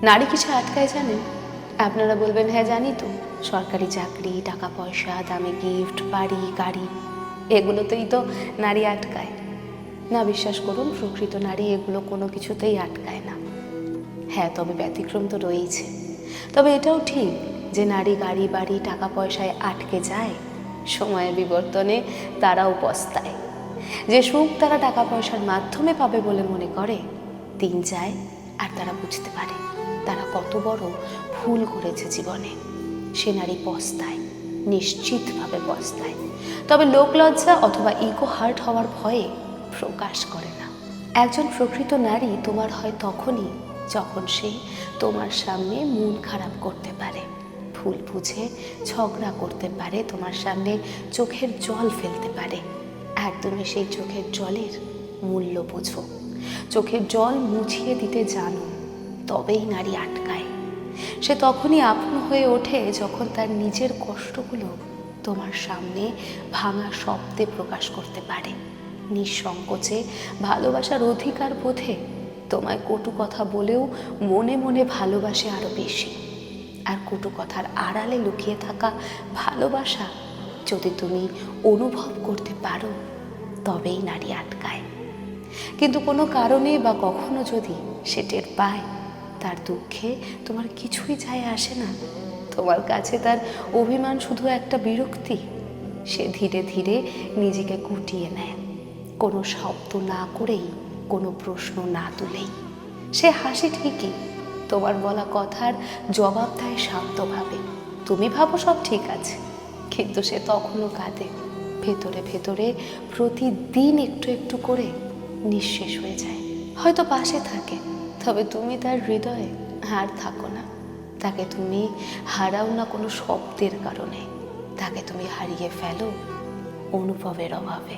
নারী কিছু আটকায় জানেন? আপনারা বলবেন হ্যাঁ জানি তো, সরকারি চাকরি, টাকা পয়সা, দামি গিফট, বাড়ি গাড়ি, এগুলোতেই তো নারী আটকায়। না, বিশ্বাস করুন, প্রকৃত নারী এগুলো কোনো কিছুতেই আটকায় না। হ্যাঁ, তবে ব্যতিক্রম তো রয়েছে। তবে এটাও ঠিক যে নারী গাড়ি বাড়ি টাকা পয়সায় আটকে যায়, সময়ের বিবর্তনে তারাও পস্তায়। যে সুখ তারা টাকা পয়সার মাধ্যমে পাবে বলে মনে করে, দিন যায় আর তারা বুঝতে পারে তারা কত বড় ভুল করেছে জীবনে। সে নারী পস্তায়, নিশ্চিতভাবে পস্তায়। তবে লোকলজ্জা অথবা ইগো হার্ট হওয়ার ভয়ে প্রকাশ করে না। একজন প্রকৃত নারী তোমার হয় তখনই যখন সে তোমার সামনে মন খারাপ করতে পারে, ভুল বুঝে ঝগড়া করতে পারে, তোমার সামনে চোখের জল ফেলতে পারে। একদমই সেই চোখের জলের মূল্য বোঝো, চোখের জল মুছিয়ে দিতে জানো, তবেই নারী আটকায়। সে তখনই আপন হয়ে ওঠে যখন তার নিজের কষ্টগুলো তোমার সামনে ভাঙা শব্দে প্রকাশ করতে পারে, নিঃসংকোচে ভালোবাসার অধিকার বোধে তোমায় কটু কথা বলেও মনে মনে ভালোবাসে আরো বেশি। আর কটু কথার আড়ালে লুকিয়ে থাকা ভালোবাসা যদি তুমি অনুভব করতে পারো, তবেই নারী আটকায়। কিন্তু কোনো কারণে বা কখনো যদি সে টের পায় তার দুঃখে তোমার কিছুই যায় আসে না, তোমার কাছে তার অভিমান শুধু একটা বিরক্তি, সে ধীরে ধীরে নিজেকে গুটিয়ে নেয়, কোনো শব্দ না করেই, কোনো প্রশ্ন না তুলেই। সে হাসি ঠিকই, তোমার বলা কথার জবাব দেয় শান্তভাবে। তুমি ভাবো সব ঠিক আছে, কিন্তু সে তখনও কাঁদে ভেতরে ভেতরে, প্রতিদিন একটু একটু করে নিঃশেষ হয়ে যায়। হয়তো পাশে থাকে, তবে তুমি তার হৃদয়ে আর থাকো না। তাকে তুমি হারাও না কোনো শব্দের কারণে, তাকে তুমি হারিয়ে ফেলো অনুভবের অভাবে।